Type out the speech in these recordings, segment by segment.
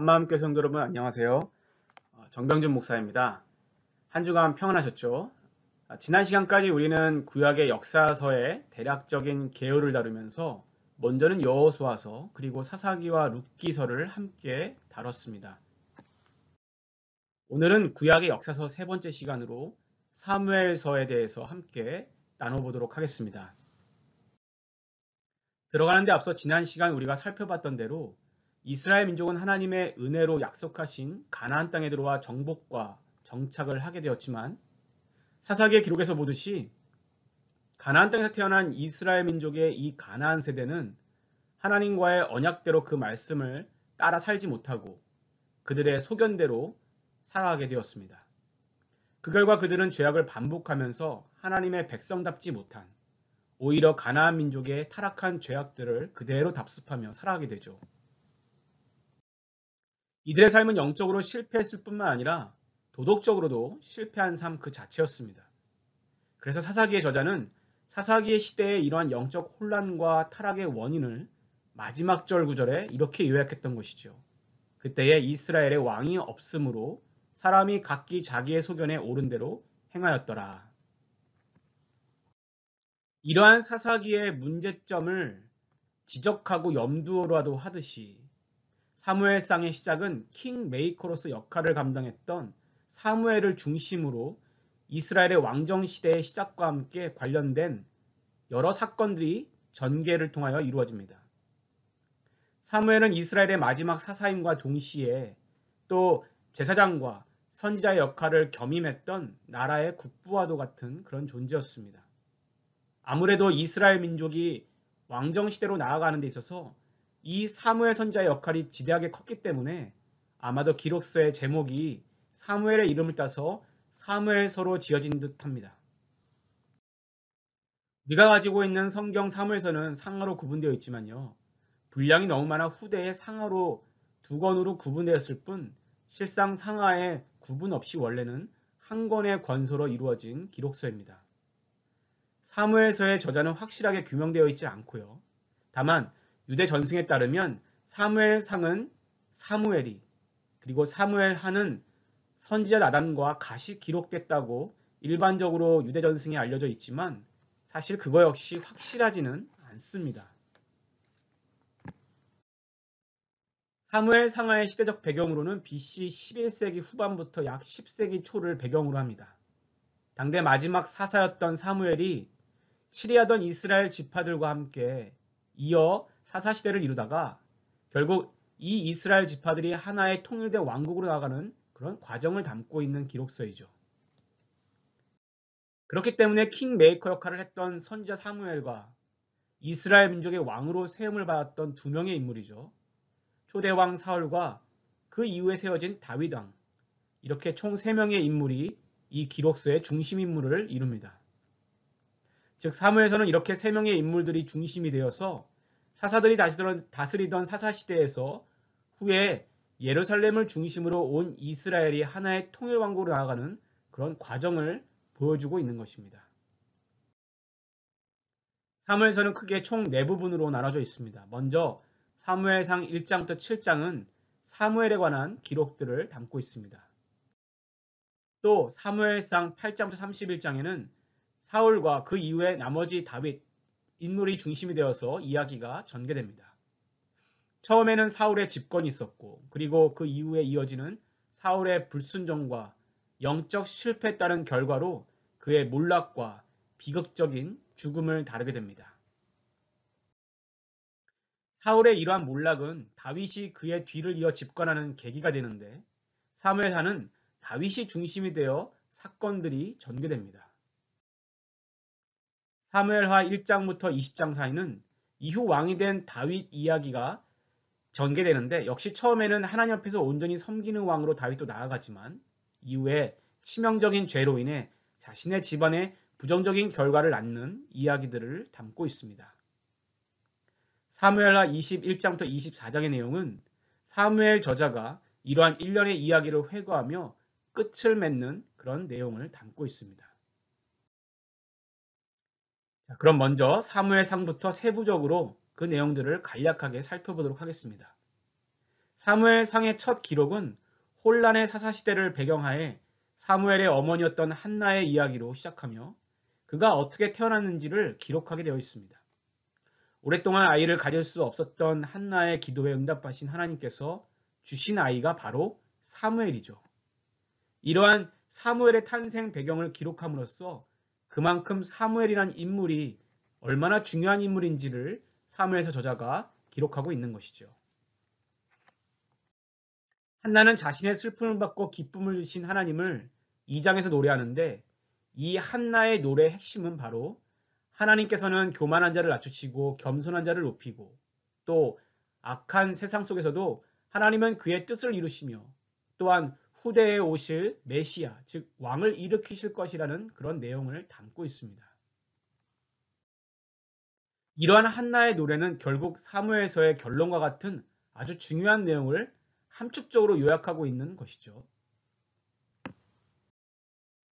한마음교회 성도 여러분 안녕하세요. 정병준 목사입니다. 한 주간 평안하셨죠? 지난 시간까지 우리는 구약의 역사서의 대략적인 개요를 다루면서 먼저는 여호수아서 그리고 사사기와 룻기서를 함께 다뤘습니다. 오늘은 구약의 역사서 세 번째 시간으로 사무엘서에 대해서 함께 나눠보도록 하겠습니다. 들어가는데 앞서 지난 시간 우리가 살펴봤던 대로 이스라엘 민족은 하나님의 은혜로 약속하신 가나안 땅에 들어와 정복과 정착을 하게 되었지만 사사기의 기록에서 보듯이 가나안 땅에서 태어난 이스라엘 민족의 이 가나안 세대는 하나님과의 언약대로 그 말씀을 따라 살지 못하고 그들의 소견대로 살아가게 되었습니다. 그 결과 그들은 죄악을 반복하면서 하나님의 백성답지 못한 오히려 가나안 민족의 타락한 죄악들을 그대로 답습하며 살아가게 되죠. 이들의 삶은 영적으로 실패했을 뿐만 아니라 도덕적으로도 실패한 삶 그 자체였습니다. 그래서 사사기의 저자는 사사기의 시대의 이러한 영적 혼란과 타락의 원인을 마지막 절 구절에 이렇게 요약했던 것이죠. 그때에 이스라엘의 왕이 없으므로 사람이 각기 자기의 소견에 옳은 대로 행하였더라. 이러한 사사기의 문제점을 지적하고 염두로라도 하듯이 사무엘상의 시작은 킹메이커로서 역할을 감당했던 사무엘을 중심으로 이스라엘의 왕정시대의 시작과 함께 관련된 여러 사건들이 전개를 통하여 이루어집니다. 사무엘은 이스라엘의 마지막 사사임과 동시에 또 제사장과 선지자의 역할을 겸임했던 나라의 국부와도 같은 그런 존재였습니다. 아무래도 이스라엘 민족이 왕정시대로 나아가는 데 있어서 이 사무엘 선지자의 역할이 지대하게 컸기 때문에 아마도 기록서의 제목이 사무엘의 이름을 따서 사무엘서로 지어진 듯합니다. 우리가 가지고 있는 성경 사무엘서는 상하로 구분되어 있지만요. 분량이 너무 많아 후대에 상하로 두 권으로 구분되었을 뿐 실상 상하에 구분 없이 원래는 한 권의 권서로 이루어진 기록서입니다. 사무엘서의 저자는 확실하게 규명되어 있지 않고요. 다만 유대 전승에 따르면 사무엘상은 사무엘이 그리고 사무엘하는 선지자 나단과 같이 기록됐다고 일반적으로 유대 전승에 알려져 있지만 사실 그거 역시 확실하지는 않습니다. 사무엘 상하의 시대적 배경으로는 BC 11세기 후반부터 약 10세기 초를 배경으로 합니다. 당대 마지막 사사였던 사무엘이 치리하던 이스라엘 지파들과 함께 이어 사사시대를 이루다가 결국 이 이스라엘 지파들이 하나의 통일된 왕국으로 나아가는 그런 과정을 담고 있는 기록서이죠. 그렇기 때문에 킹메이커 역할을 했던 선지자 사무엘과 이스라엘 민족의 왕으로 세움을 받았던 두 명의 인물이죠. 초대왕 사울과 그 이후에 세워진 다윗왕, 이렇게 총 3명의 인물이 이 기록서의 중심 인물을 이룹니다. 즉 사무엘서는 이렇게 3명의 인물들이 중심이 되어서 사사들이 다스리던 사사시대에서 후에 예루살렘을 중심으로 온 이스라엘이 하나의 통일왕국으로 나아가는 그런 과정을 보여주고 있는 것입니다. 사무엘서는 크게 총 4부분으로 나눠져 있습니다. 먼저 사무엘상 1장부터 7장은 사무엘에 관한 기록들을 담고 있습니다. 또 사무엘상 8장부터 31장에는 사울과 그 이후에 나머지 다윗 인물이 중심이 되어서 이야기가 전개됩니다. 처음에는 사울의 집권이 있었고 그리고 그 이후에 이어지는 사울의 불순종과 영적 실패에 따른 결과로 그의 몰락과 비극적인 죽음을 다루게 됩니다. 사울의 이러한 몰락은 다윗이 그의 뒤를 이어 집권하는 계기가 되는데 사무엘하는 다윗이 중심이 되어 사건들이 전개됩니다. 사무엘하 1장부터 20장 사이는 이후 왕이 된 다윗 이야기가 전개되는데 역시 처음에는 하나님 앞에서 온전히 섬기는 왕으로 다윗도 나아가지만 이후에 치명적인 죄로 인해 자신의 집안에 부정적인 결과를 낳는 이야기들을 담고 있습니다. 사무엘하 21장부터 24장의 내용은 사무엘 저자가 이러한 일련의 이야기를 회고하며 끝을 맺는 그런 내용을 담고 있습니다. 자, 그럼 먼저 사무엘상부터 세부적으로 그 내용들을 간략하게 살펴보도록 하겠습니다. 사무엘상의 첫 기록은 혼란의 사사시대를 배경하에 사무엘의 어머니였던 한나의 이야기로 시작하며 그가 어떻게 태어났는지를 기록하게 되어 있습니다. 오랫동안 아이를 가질 수 없었던 한나의 기도에 응답하신 하나님께서 주신 아이가 바로 사무엘이죠. 이러한 사무엘의 탄생 배경을 기록함으로써 그만큼 사무엘이란 인물이 얼마나 중요한 인물인지를 사무엘서 저자가 기록하고 있는 것이죠. 한나는 자신의 슬픔을 받고 기쁨을 주신 하나님을 2장에서 노래하는데 이 한나의 노래의 핵심은 바로 하나님께서는 교만한 자를 낮추시고 겸손한 자를 높이고 또 악한 세상 속에서도 하나님은 그의 뜻을 이루시며 또한 후대에 오실 메시아, 즉 왕을 일으키실 것이라는 그런 내용을 담고 있습니다. 이러한 한나의 노래는 결국 사무엘서의 결론과 같은 아주 중요한 내용을 함축적으로 요약하고 있는 것이죠.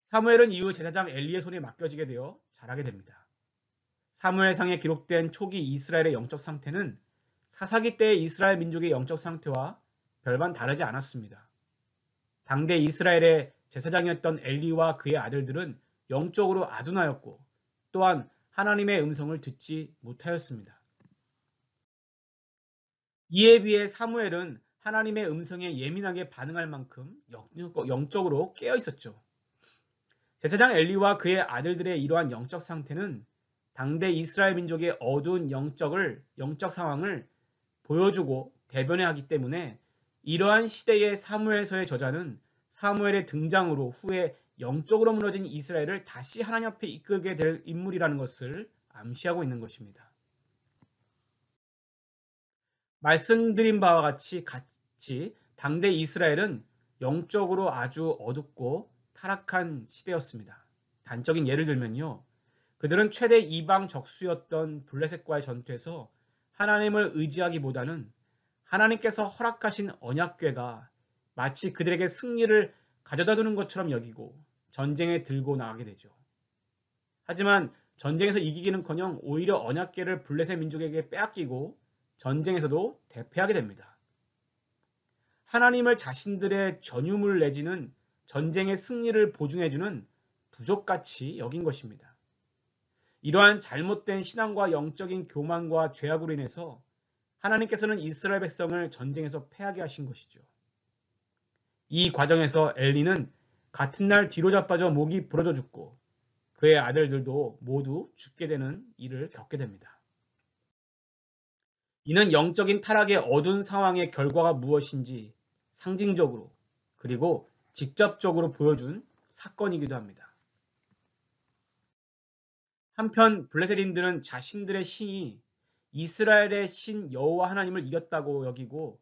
사무엘은 이후 제사장 엘리의 손에 맡겨지게 되어 자라게 됩니다. 사무엘상에 기록된 초기 이스라엘의 영적 상태는 사사기 때의 이스라엘 민족의 영적 상태와 별반 다르지 않았습니다. 당대 이스라엘의 제사장이었던 엘리와 그의 아들들은 영적으로 아둔하였고 또한 하나님의 음성을 듣지 못하였습니다. 이에 비해 사무엘은 하나님의 음성에 예민하게 반응할 만큼 영적으로 깨어 있었죠. 제사장 엘리와 그의 아들들의 이러한 영적 상태는 당대 이스라엘 민족의 어두운 영적 상황을 보여주고 대변해 하기 때문에 이러한 시대의 사무엘서의 저자는 사무엘의 등장으로 후에 영적으로 무너진 이스라엘을 다시 하나님 앞에 이끌게 될 인물이라는 것을 암시하고 있는 것입니다. 말씀드린 바와 같이 당대 이스라엘은 영적으로 아주 어둡고 타락한 시대였습니다. 단적인 예를 들면요. 그들은 최대 이방 적수였던 블레셋과의 전투에서 하나님을 의지하기보다는 하나님께서 허락하신 언약궤가 마치 그들에게 승리를 가져다 두는 것처럼 여기고 전쟁에 들고 나가게 되죠. 하지만 전쟁에서 이기기는커녕 오히려 언약궤를 블레셋 민족에게 빼앗기고 전쟁에서도 대패하게 됩니다. 하나님을 자신들의 전유물 내지는 전쟁의 승리를 보증해주는 부족같이 여긴 것입니다. 이러한 잘못된 신앙과 영적인 교만과 죄악으로 인해서 하나님께서는 이스라엘 백성을 전쟁에서 패하게 하신 것이죠. 이 과정에서 엘리는 같은 날 뒤로 자빠져 목이 부러져 죽고 그의 아들들도 모두 죽게 되는 일을 겪게 됩니다. 이는 영적인 타락의 어두운 상황의 결과가 무엇인지 상징적으로 그리고 직접적으로 보여준 사건이기도 합니다. 한편 블레셋인들은 자신들의 신이 이스라엘의 신 여호와 하나님을 이겼다고 여기고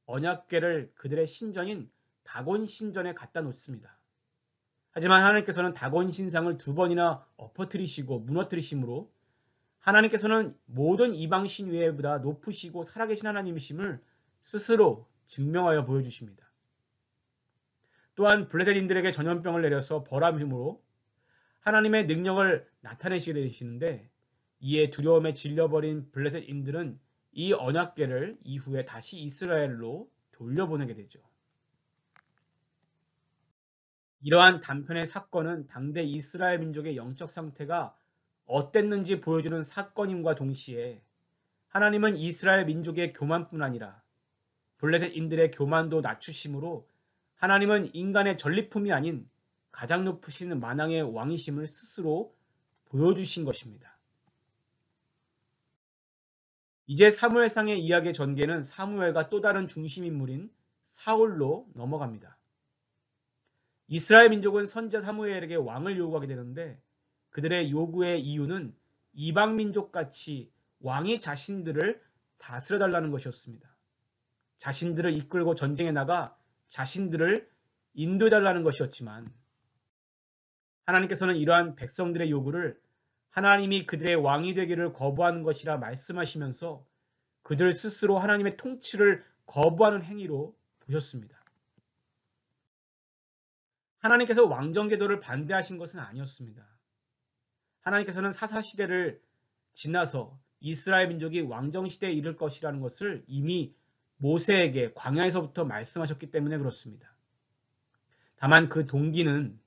언약궤를 그들의 신전인 다곤 신전에 갖다 놓습니다. 하지만 하나님께서는 다곤 신상을 2번이나 엎어뜨리시고 무너뜨리심으로 하나님께서는 모든 이방 신 외보다 높으시고 살아계신 하나님이심을 스스로 증명하여 보여주십니다. 또한 블레셋인들에게 전염병을 내려서 벌한 힘으로 하나님의 능력을 나타내시게 되시는데 이에 두려움에 질려버린 블레셋인들은 이 언약궤를 이후에 다시 이스라엘로 돌려보내게 되죠. 이러한 단편의 사건은 당대 이스라엘 민족의 영적 상태가 어땠는지 보여주는 사건임과 동시에 하나님은 이스라엘 민족의 교만뿐 아니라 블레셋인들의 교만도 낮추심으로 하나님은 인간의 전리품이 아닌 가장 높으신 만왕의 왕이심을 스스로 보여주신 것입니다. 이제 사무엘상의 이야기의 전개는 사무엘과 또 다른 중심인물인 사울로 넘어갑니다. 이스라엘 민족은 선지자 사무엘에게 왕을 요구하게 되는데 그들의 요구의 이유는 이방 민족같이 왕이 자신들을 다스려달라는 것이었습니다. 자신들을 이끌고 전쟁에 나가 자신들을 인도해달라는 것이었지만 하나님께서는 이러한 백성들의 요구를 하나님이 그들의 왕이 되기를 거부하는 것이라 말씀하시면서 그들 스스로 하나님의 통치를 거부하는 행위로 보셨습니다. 하나님께서 왕정제도를 반대하신 것은 아니었습니다. 하나님께서는 사사시대를 지나서 이스라엘 민족이 왕정시대에 이를 것이라는 것을 이미 모세에게 광야에서부터 말씀하셨기 때문에 그렇습니다. 다만 그 동기는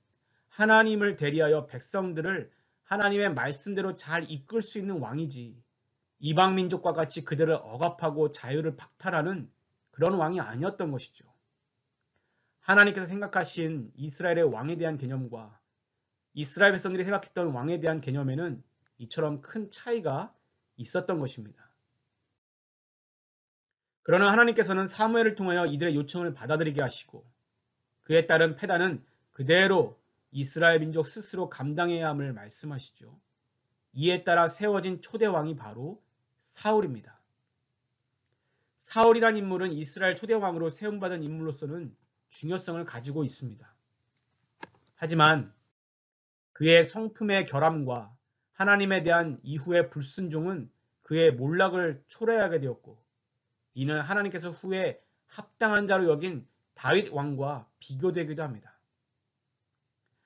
하나님을 대리하여 백성들을 하나님의 말씀대로 잘 이끌 수 있는 왕이지 이방 민족과 같이 그들을 억압하고 자유를 박탈하는 그런 왕이 아니었던 것이죠. 하나님께서 생각하신 이스라엘의 왕에 대한 개념과 이스라엘 백성들이 생각했던 왕에 대한 개념에는 이처럼 큰 차이가 있었던 것입니다. 그러나 하나님께서는 사무엘을 통하여 이들의 요청을 받아들이게 하시고 그에 따른 패단은 그대로 이스라엘 민족 스스로 감당해야 함을 말씀하시죠. 이에 따라 세워진 초대왕이 바로 사울입니다. 사울이란 인물은 이스라엘 초대왕으로 세움받은 인물로서는 중요성을 가지고 있습니다. 하지만 그의 성품의 결함과 하나님에 대한 이후의 불순종은 그의 몰락을 초래하게 되었고 이는 하나님께서 후에 합당한 자로 여긴 다윗 왕과 비교되기도 합니다.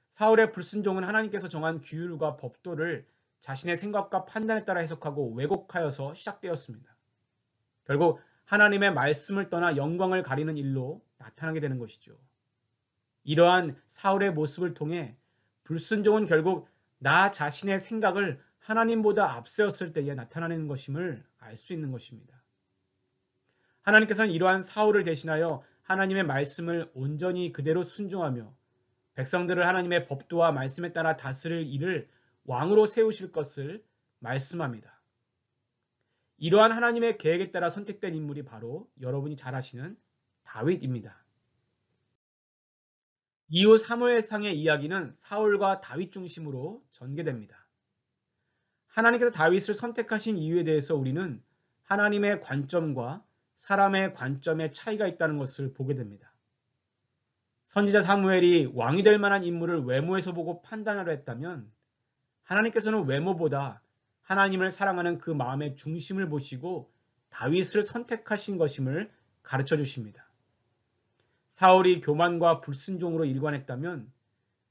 사울의 불순종은 하나님께서 정한 규율과 법도를 자신의 생각과 판단에 따라 해석하고 왜곡하여서 시작되었습니다. 결국 하나님의 말씀을 떠나 영광을 가리는 일로 나타나게 되는 것이죠. 이러한 사울의 모습을 통해 불순종은 결국 나 자신의 생각을 하나님보다 앞세웠을 때에 나타나는 것임을 알 수 있는 것입니다. 하나님께서는 이러한 사울을 대신하여 하나님의 말씀을 온전히 그대로 순종하며 백성들을 하나님의 법도와 말씀에 따라 다스릴 이를 왕으로 세우실 것을 말씀합니다. 이러한 하나님의 계획에 따라 선택된 인물이 바로 여러분이 잘 아시는 다윗입니다. 이후 사무엘상의 이야기는 사울과 다윗 중심으로 전개됩니다. 하나님께서 다윗을 선택하신 이유에 대해서 우리는 하나님의 관점과 사람의 관점에 차이가 있다는 것을 보게 됩니다. 선지자 사무엘이 왕이 될 만한 인물을 외모에서 보고 판단하려 했다면 하나님께서는 외모보다 하나님을 사랑하는 그 마음의 중심을 보시고 다윗을 선택하신 것임을 가르쳐 주십니다. 사울이 교만과 불순종으로 일관했다면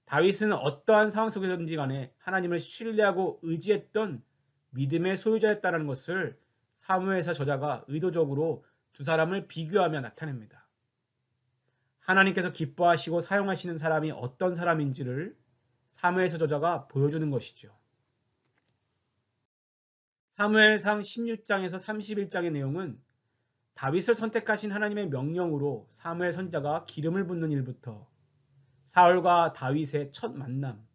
다윗은 어떠한 상황 속에서든지 간에 하나님을 신뢰하고 의지했던 믿음의 소유자였다는 것을 사무엘서 저자가 의도적으로 두 사람을 비교하며 나타냅니다. 하나님께서 기뻐하시고 사용하시는 사람이 어떤 사람인지를 사무엘서 저자가 보여주는 것이죠. 사무엘상 16장에서 31장의 내용은 다윗을 선택하신 하나님의 명령으로 사무엘 선지자가 기름을 붓는 일부터 사울과 다윗의 첫 만남,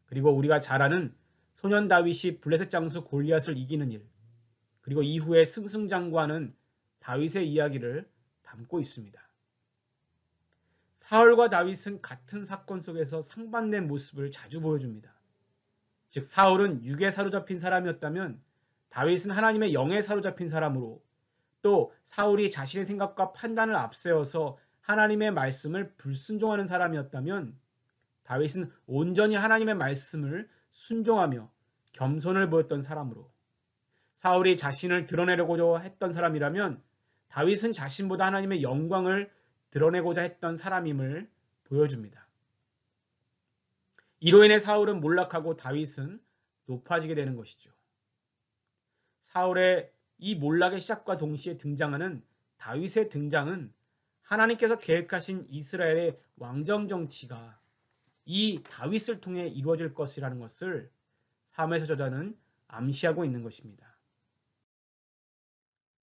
그리고 우리가 잘 아는 소년 다윗이 블레셋 장수 골리앗을 이기는 일, 그리고 이후에 승승장구하는 다윗의 이야기를 담고 있습니다. 사울과 다윗은 같은 사건 속에서 상반된 모습을 자주 보여줍니다. 즉 사울은 육에 사로잡힌 사람이었다면 다윗은 하나님의 영에 사로잡힌 사람으로 또 사울이 자신의 생각과 판단을 앞세워서 하나님의 말씀을 불순종하는 사람이었다면 다윗은 온전히 하나님의 말씀을 순종하며 겸손을 보였던 사람으로 사울이 자신을 드러내려고 했던 사람이라면 다윗은 자신보다 하나님의 영광을 드러내고자 했던 사람임을 보여줍니다. 이로 인해 사울은 몰락하고 다윗은 높아지게 되는 것이죠. 사울의 이 몰락의 시작과 동시에 등장하는 다윗의 등장은 하나님께서 계획하신 이스라엘의 왕정 정치가 이 다윗을 통해 이루어질 것이라는 것을 사무엘서 저자는 암시하고 있는 것입니다.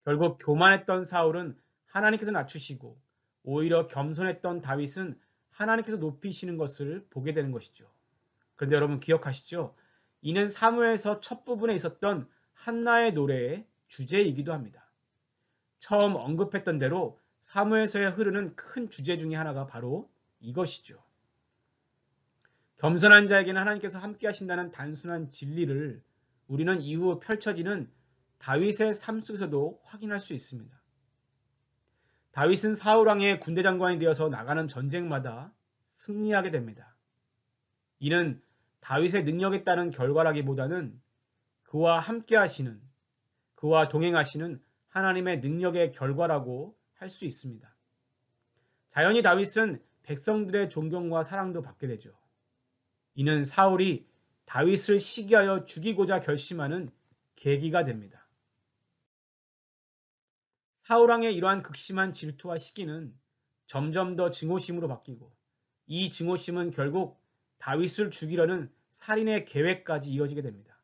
결국 교만했던 사울은 하나님께서 낮추시고 오히려 겸손했던 다윗은 하나님께서 높이시는 것을 보게 되는 것이죠. 그런데 여러분 기억하시죠? 이는 사무엘서 첫 부분에 있었던 한나의 노래의 주제이기도 합니다. 처음 언급했던 대로 사무엘서에 흐르는 큰 주제 중에 하나가 바로 이것이죠. 겸손한 자에게는 하나님께서 함께 하신다는 단순한 진리를 우리는 이후 펼쳐지는 다윗의 삶 속에서도 확인할 수 있습니다. 다윗은 사울왕의 군대 장관이 되어서 나가는 전쟁마다 승리하게 됩니다. 이는 다윗의 능력에 따른 결과라기보다는 그와 함께 하시는, 그와 동행하시는 하나님의 능력의 결과라고 할 수 있습니다. 자연히 다윗은 백성들의 존경과 사랑도 받게 되죠. 이는 사울이 다윗을 시기하여 죽이고자 결심하는 계기가 됩니다. 사울왕의 이러한 극심한 질투와 시기는 점점 더 증오심으로 바뀌고 이 증오심은 결국 다윗을 죽이려는 살인의 계획까지 이어지게 됩니다.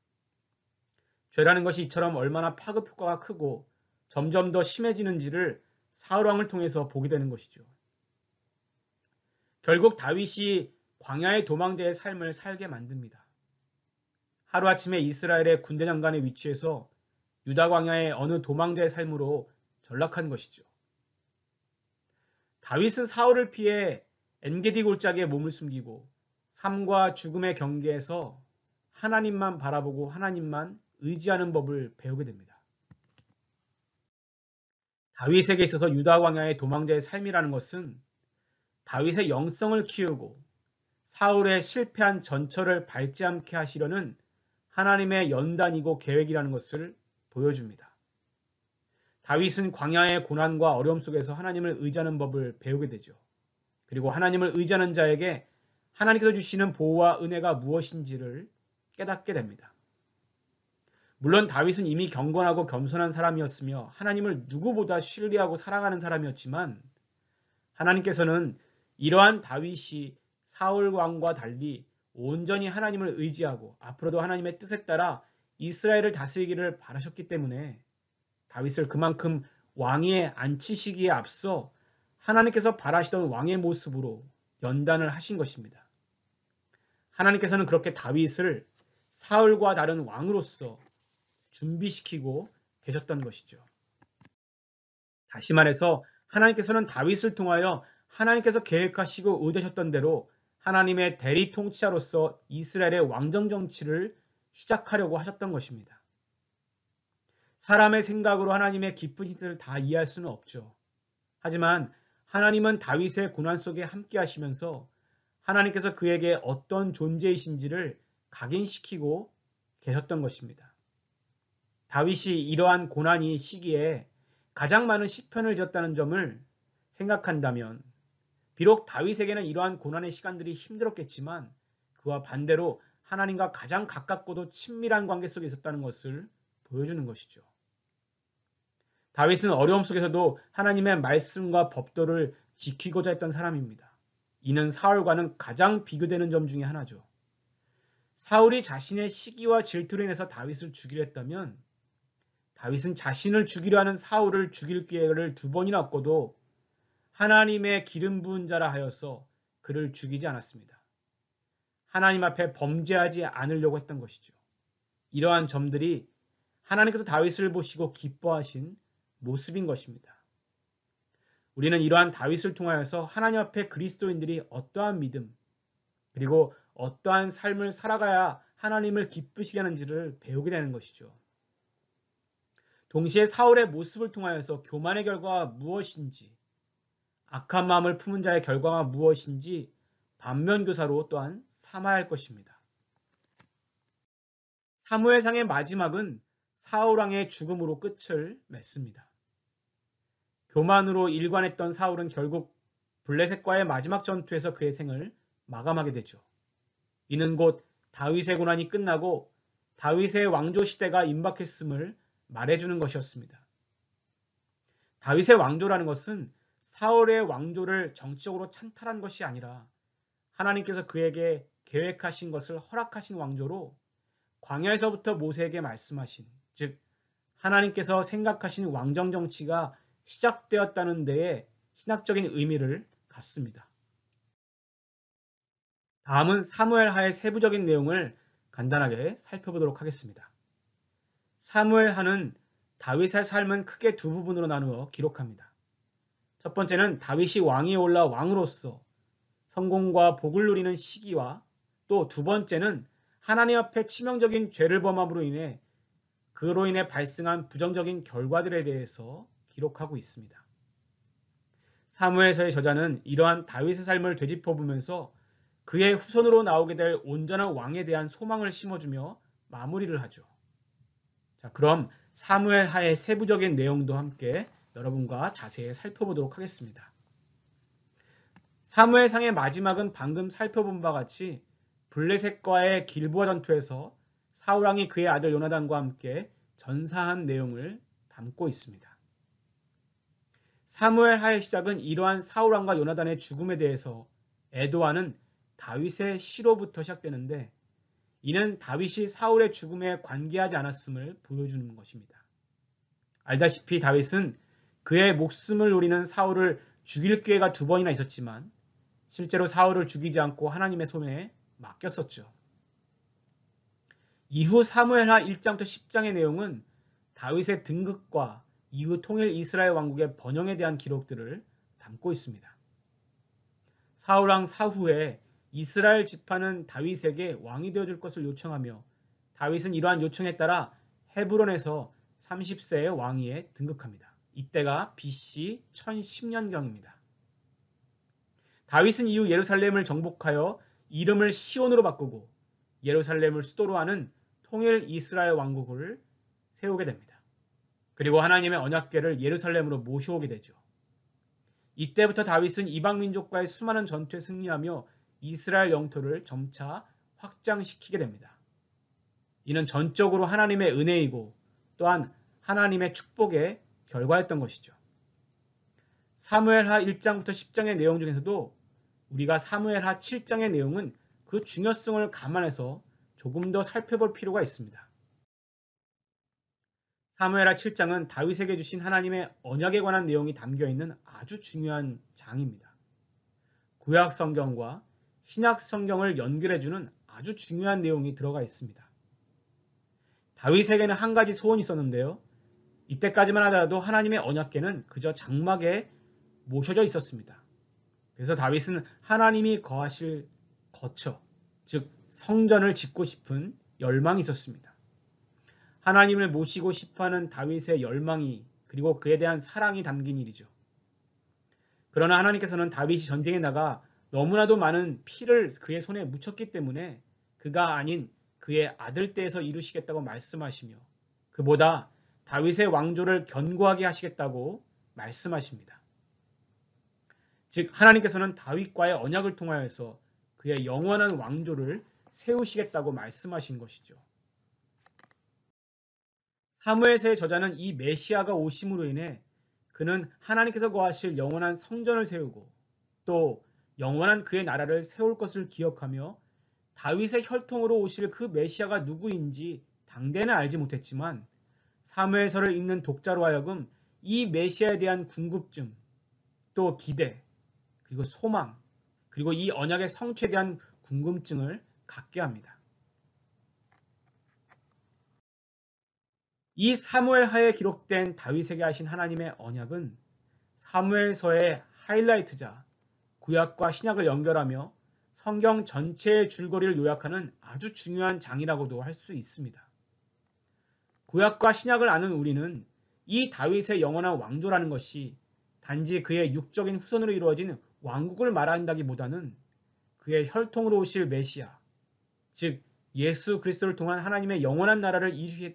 죄라는 것이 이처럼 얼마나 파급 효과가 크고 점점 더 심해지는지를 사울왕을 통해서 보게 되는 것이죠. 결국 다윗이 광야의 도망자의 삶을 살게 만듭니다. 하루아침에 이스라엘의 군대 장관의 위치에서 유다 광야의 어느 도망자의 삶으로 전락한 것이죠. 다윗은 사울을 피해 엔게디 골짜기에 몸을 숨기고 삶과 죽음의 경계에서 하나님만 바라보고 하나님만 의지하는 법을 배우게 됩니다. 다윗에게 있어서 유다 광야의 도망자의 삶이라는 것은 다윗의 영성을 키우고 사울의 실패한 전철을 밟지 않게 하시려는 하나님의 연단이고 계획이라는 것을 보여줍니다. 다윗은 광야의 고난과 어려움 속에서 하나님을 의지하는 법을 배우게 되죠. 그리고 하나님을 의지하는 자에게 하나님께서 주시는 보호와 은혜가 무엇인지를 깨닫게 됩니다. 물론 다윗은 이미 경건하고 겸손한 사람이었으며 하나님을 누구보다 신뢰하고 사랑하는 사람이었지만 하나님께서는 이러한 다윗이 사울 왕과 달리 온전히 하나님을 의지하고 앞으로도 하나님의 뜻에 따라 이스라엘을 다스리기를 바라셨기 때문에 다윗을 그만큼 왕위에 앉히시기에 앞서 하나님께서 바라시던 왕의 모습으로 연단을 하신 것입니다. 하나님께서는 그렇게 다윗을 사울과 다른 왕으로서 준비시키고 계셨던 것이죠. 다시 말해서 하나님께서는 다윗을 통하여 하나님께서 계획하시고 의도하셨던 대로 하나님의 대리 통치자로서 이스라엘의 왕정 정치를 시작하려고 하셨던 것입니다. 사람의 생각으로 하나님의 깊은 뜻을 다 이해할 수는 없죠. 하지만 하나님은 다윗의 고난 속에 함께 하시면서 하나님께서 그에게 어떤 존재이신지를 각인시키고 계셨던 것입니다. 다윗이 이러한 고난이 시기에 가장 많은 시편을 지었다는 점을 생각한다면 비록 다윗에게는 이러한 고난의 시간들이 힘들었겠지만 그와 반대로 하나님과 가장 가깝고도 친밀한 관계 속에 있었다는 것을 보여주는 것이죠. 다윗은 어려움 속에서도 하나님의 말씀과 법도를 지키고자 했던 사람입니다. 이는 사울과는 가장 비교되는 점 중에 하나죠. 사울이 자신의 시기와 질투로 인해서 다윗을 죽이려 했다면 다윗은 자신을 죽이려 하는 사울을 죽일 기회를 2번이나 얻고도 하나님의 기름 부은 자라 하여서 그를 죽이지 않았습니다. 하나님 앞에 범죄하지 않으려고 했던 것이죠. 이러한 점들이 하나님께서 다윗을 보시고 기뻐하신 모습인 것입니다. 우리는 이러한 다윗을 통하여서 하나님 앞에 그리스도인들이 어떠한 믿음 그리고 어떠한 삶을 살아가야 하나님을 기쁘시게 하는지를 배우게 되는 것이죠. 동시에 사울의 모습을 통하여서 교만의 결과가 무엇인지 악한 마음을 품은 자의 결과가 무엇인지 반면교사로 또한 삼아야 할 것입니다. 사무엘상의 마지막은 사울왕의 죽음으로 끝을 맺습니다. 교만으로 일관했던 사울은 결국 블레셋과의 마지막 전투에서 그의 생을 마감하게 되죠. 이는 곧 다윗의 고난이 끝나고 다윗의 왕조 시대가 임박했음을 말해주는 것이었습니다. 다윗의 왕조라는 것은 사울의 왕조를 정치적으로 찬탈한 것이 아니라 하나님께서 그에게 계획하신 것을 허락하신 왕조로 광야에서부터 모세에게 말씀하신, 즉 하나님께서 생각하신 왕정 정치가 시작되었다는 데에 신학적인 의미를 갖습니다. 다음은 사무엘하의 세부적인 내용을 간단하게 살펴보도록 하겠습니다. 사무엘하는 다윗의 삶은 크게 2부분으로 나누어 기록합니다. 첫 번째는 다윗이 왕위에 올라 왕으로서 성공과 복을 누리는 시기와 또 2번째는 하나님 앞에 치명적인 죄를 범함으로 인해 그로 인해 발생한 부정적인 결과들에 대해서 기록하고 있습니다. 사무엘서의 저자는 이러한 다윗의 삶을 되짚어보면서 그의 후손으로 나오게 될 온전한 왕에 대한 소망을 심어주며 마무리를 하죠. 자, 그럼 사무엘하의 세부적인 내용도 함께 여러분과 자세히 살펴보도록 하겠습니다. 사무엘상의 마지막은 방금 살펴본 바와 같이 블레셋과의 길보아 전투에서 사울왕이 그의 아들 요나단과 함께 전사한 내용을 담고 있습니다. 사무엘 하의 시작은 이러한 사울 왕과 요나단의 죽음에 대해서 애도하는 다윗의 시로부터 시작되는데, 이는 다윗이 사울의 죽음에 관계하지 않았음을 보여주는 것입니다. 알다시피 다윗은 그의 목숨을 노리는 사울을 죽일 기회가 2번이나 있었지만 실제로 사울을 죽이지 않고 하나님의 손에 맡겼었죠. 이후 사무엘하 1장부터 10장의 내용은 다윗의 등극과 이후 통일 이스라엘 왕국의 번영에 대한 기록들을 담고 있습니다. 사울왕 사후에 이스라엘 지파는 다윗에게 왕이 되어줄 것을 요청하며 다윗은 이러한 요청에 따라 헤브론에서 30세의 왕위에 등극합니다. 이때가 BC 1010년경입니다. 다윗은 이후 예루살렘을 정복하여 이름을 시온으로 바꾸고 예루살렘을 수도로 하는 통일 이스라엘 왕국을 세우게 됩니다. 그리고 하나님의 언약궤를 예루살렘으로 모셔오게 되죠. 이때부터 다윗은 이방 민족과의 수많은 전투에 승리하며 이스라엘 영토를 점차 확장시키게 됩니다. 이는 전적으로 하나님의 은혜이고 또한 하나님의 축복의 결과였던 것이죠. 사무엘하 1장부터 10장의 내용 중에서도 우리가 사무엘하 7장의 내용은 그 중요성을 감안해서 조금 더 살펴볼 필요가 있습니다. 사무엘하 7장은 다윗에게 주신 하나님의 언약에 관한 내용이 담겨있는 아주 중요한 장입니다. 구약 성경과 신약 성경을 연결해주는 아주 중요한 내용이 들어가 있습니다. 다윗에게는 한 가지 소원이 있었는데요. 이때까지만 하더라도 하나님의 언약궤는 그저 장막에 모셔져 있었습니다. 그래서 다윗은 하나님이 거하실 거처, 즉 성전을 짓고 싶은 열망이 있었습니다. 하나님을 모시고 싶어하는 다윗의 열망이 그리고 그에 대한 사랑이 담긴 일이죠. 그러나 하나님께서는 다윗이 전쟁에 나가 너무나도 많은 피를 그의 손에 묻혔기 때문에 그가 아닌 그의 아들 떼에서 이루시겠다고 말씀하시며 그보다 다윗의 왕조를 견고하게 하시겠다고 말씀하십니다. 즉 하나님께서는 다윗과의 언약을 통하여서 그의 영원한 왕조를 세우시겠다고 말씀하신 것이죠. 사무엘서의 저자는 이 메시아가 오심으로 인해 그는 하나님께서 거하실 영원한 성전을 세우고 또 영원한 그의 나라를 세울 것을 기억하며 다윗의 혈통으로 오실 그 메시아가 누구인지 당대는 알지 못했지만 사무엘서를 읽는 독자로 하여금 이 메시아에 대한 궁금증, 또 기대, 그리고 소망, 그리고 이 언약의 성취에 대한 궁금증을 갖게 합니다. 이 사무엘하에 기록된 다윗에게 하신 하나님의 언약은 사무엘서의 하이라이트자, 구약과 신약을 연결하며 성경 전체의 줄거리를 요약하는 아주 중요한 장이라고도 할 수 있습니다. 구약과 신약을 아는 우리는 이 다윗의 영원한 왕조라는 것이 단지 그의 육적인 후손으로 이루어진 왕국을 말한다기보다는 그의 혈통으로 오실 메시아, 즉 예수 그리스도를 통한 하나님의 영원한 나라를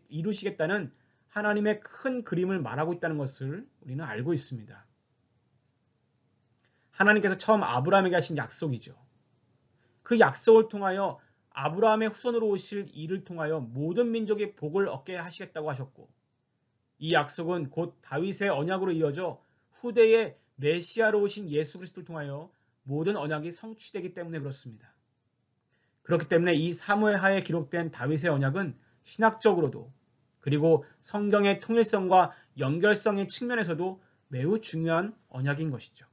이루시겠다는 하나님의 큰 그림을 말하고 있다는 것을 우리는 알고 있습니다. 하나님께서 처음 아브라함에게 하신 약속이죠. 그 약속을 통하여 아브라함의 후손으로 오실 이를 통하여 모든 민족의 복을 얻게 하시겠다고 하셨고 이 약속은 곧 다윗의 언약으로 이어져 후대의 메시아로 오신 예수 그리스도를 통하여 모든 언약이 성취되기 때문에 그렇습니다. 그렇기 때문에 이 사무엘하에 기록된 다윗의 언약은 신학적으로도 그리고 성경의 통일성과 연결성의 측면에서도 매우 중요한 언약인 것이죠.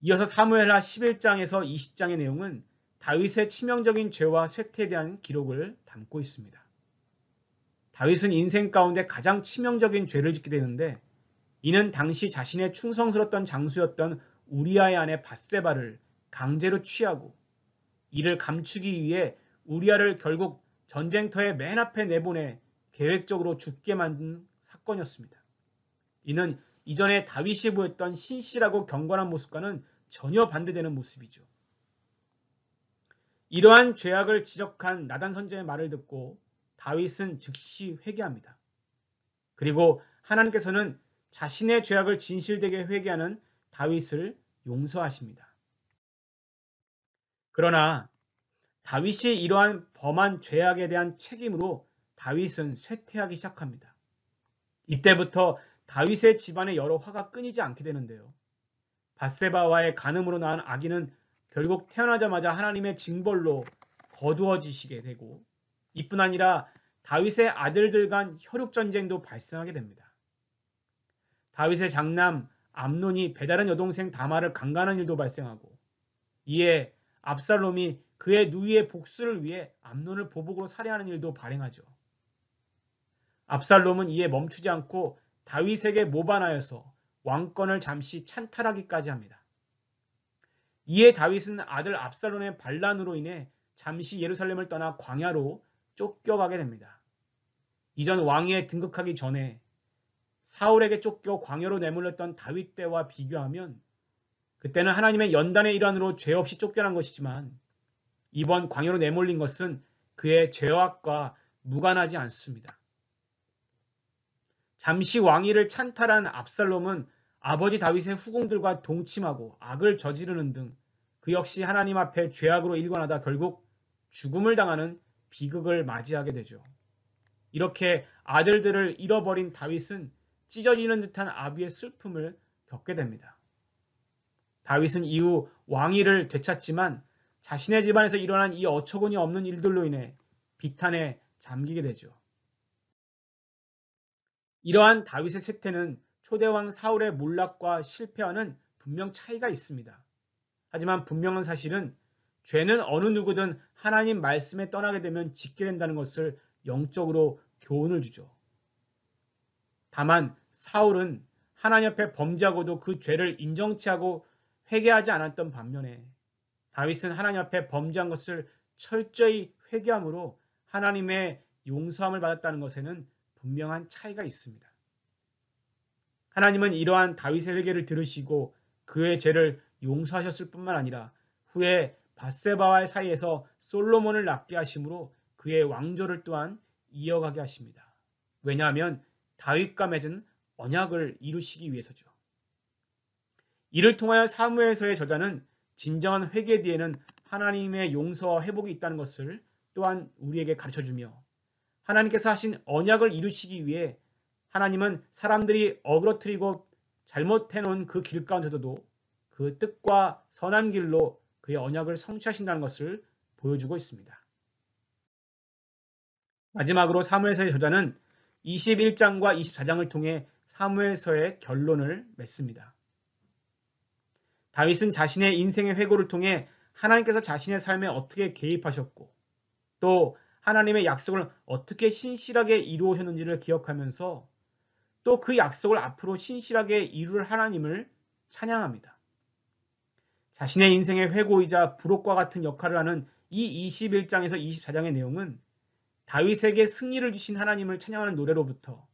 이어서 사무엘하 11장에서 20장의 내용은 다윗의 치명적인 죄와 쇠퇴에 대한 기록을 담고 있습니다. 다윗은 인생 가운데 가장 치명적인 죄를 짓게 되는데 이는 당시 자신의 충성스럽던 장수였던 우리아의 아내 밧세바를 강제로 취하고 이를 감추기 위해 우리아를 결국 전쟁터의 맨 앞에 내보내 계획적으로 죽게 만든 사건이었습니다. 이는 이전에 다윗이 보였던 신실하고 경건한 모습과는 전혀 반대되는 모습이죠. 이러한 죄악을 지적한 나단 선지자의 말을 듣고 다윗은 즉시 회개합니다. 그리고 하나님께서는 자신의 죄악을 진실되게 회개하는 다윗을 용서하십니다. 그러나 다윗이 이러한 범한 죄악에 대한 책임으로 다윗은 쇠퇴하기 시작합니다. 이때부터 다윗의 집안에 여러 화가 끊이지 않게 되는데요. 밧세바와의 간음으로 낳은 아기는 결국 태어나자마자 하나님의 징벌로 거두어지시게 되고, 이뿐 아니라 다윗의 아들들 간 혈육 전쟁도 발생하게 됩니다. 다윗의 장남 암논이 배다른 여동생 다말을 강간하는 일도 발생하고, 이에 압살롬이 그의 누이의 복수를 위해 암논을 보복으로 살해하는 일도 발생하죠. 압살롬은 이에 멈추지 않고 다윗에게 모반하여서 왕권을 잠시 찬탈하기까지 합니다. 이에 다윗은 아들 압살롬의 반란으로 인해 잠시 예루살렘을 떠나 광야로 쫓겨가게 됩니다. 이전 왕위에 등극하기 전에 사울에게 쫓겨 광야로 내몰렸던 다윗 때와 비교하면 그때는 하나님의 연단의 일환으로 죄 없이 쫓겨난 것이지만, 이번 광야로 내몰린 것은 그의 죄악과 무관하지 않습니다. 잠시 왕위를 찬탈한 압살롬은 아버지 다윗의 후궁들과 동침하고 악을 저지르는 등 그 역시 하나님 앞에 죄악으로 일관하다 결국 죽음을 당하는 비극을 맞이하게 되죠. 이렇게 아들들을 잃어버린 다윗은 찢어지는 듯한 아비의 슬픔을 겪게 됩니다. 다윗은 이후 왕위를 되찾지만 자신의 집안에서 일어난 이 어처구니 없는 일들로 인해 비탄에 잠기게 되죠. 이러한 다윗의 쇠퇴는 초대왕 사울의 몰락과 실패와는 분명 차이가 있습니다. 하지만 분명한 사실은 죄는 어느 누구든 하나님 말씀에 떠나게 되면 짓게 된다는 것을 영적으로 교훈을 주죠. 다만 사울은 하나님 앞에 범죄하고도 그 죄를 인정치 하고 회개하지 않았던 반면에, 다윗은 하나님 앞에 범죄한 것을 철저히 회개함으로 하나님의 용서함을 받았다는 것에는 분명한 차이가 있습니다. 하나님은 이러한 다윗의 회개를 들으시고 그의 죄를 용서하셨을 뿐만 아니라 후에 밧세바와의 사이에서 솔로몬을 낳게 하심으로 그의 왕조를 또한 이어가게 하십니다. 왜냐하면 다윗과 맺은 언약을 이루시기 위해서죠. 이를 통하여 사무엘서의 저자는 진정한 회개 뒤에는 하나님의 용서와 회복이 있다는 것을 또한 우리에게 가르쳐주며, 하나님께서 하신 언약을 이루시기 위해 하나님은 사람들이 어그러뜨리고 잘못해놓은 그 길 가운데서도 그 뜻과 선한 길로 그의 언약을 성취하신다는 것을 보여주고 있습니다. 마지막으로 사무엘서의 저자는 21장과 24장을 통해 사무엘서의 결론을 맺습니다. 다윗은 자신의 인생의 회고를 통해 하나님께서 자신의 삶에 어떻게 개입하셨고 또 하나님의 약속을 어떻게 신실하게 이루어오셨는지를 기억하면서 또 그 약속을 앞으로 신실하게 이룰 하나님을 찬양합니다. 자신의 인생의 회고이자 부록과 같은 역할을 하는 이 21장에서 24장의 내용은 다윗에게 승리를 주신 하나님을 찬양하는 노래로부터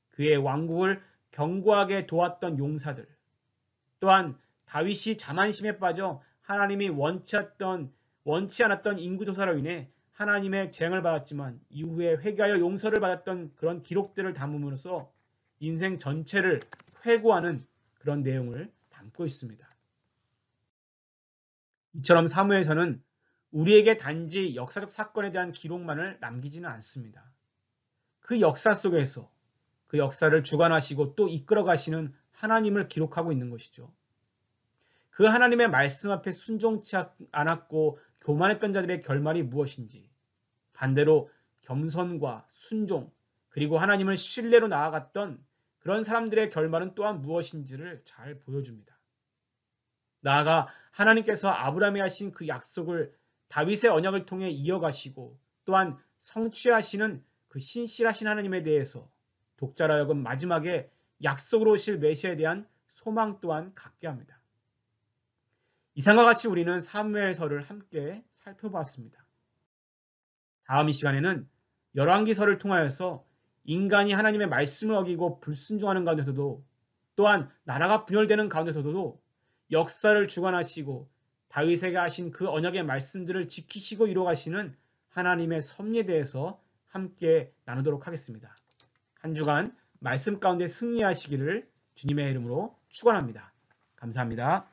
그의 왕국을 견고하게 도왔던 용사들, 또한 다윗이 자만심에 빠져 하나님이 원치 않았던 인구조사로 인해 하나님의 재앙을 받았지만 이후에 회개하여 용서를 받았던 그런 기록들을 담음으로써 인생 전체를 회고하는 그런 내용을 담고 있습니다. 이처럼 사무엘서는 우리에게 단지 역사적 사건에 대한 기록만을 남기지는 않습니다. 그 역사 속에서 그 역사를 주관하시고 또 이끌어 가시는 하나님을 기록하고 있는 것이죠. 그 하나님의 말씀 앞에 순종치 않았고 교만했던 자들의 결말이 무엇인지, 반대로 겸손과 순종 그리고 하나님을 신뢰로 나아갔던 그런 사람들의 결말은 또한 무엇인지를 잘 보여줍니다. 나아가 하나님께서 아브라함에 하신 그 약속을 다윗의 언약을 통해 이어가시고 또한 성취하시는 그 신실하신 하나님에 대해서 독자로 하여금 마지막에 약속으로 오실 메시아에 대한 소망 또한 갖게 합니다. 이상과 같이 우리는 사무엘서를 함께 살펴보았습니다. 다음 이 시간에는 열왕기서를 통하여서 인간이 하나님의 말씀을 어기고 불순종하는 가운데서도 또한 나라가 분열되는 가운데서도 역사를 주관하시고 다윗에게 하신 그 언약의 말씀들을 지키시고 이루어가시는 하나님의 섭리에 대해서 함께 나누도록 하겠습니다. 한 주간 말씀 가운데 승리하시기를 주님의 이름으로 축원합니다. 감사합니다.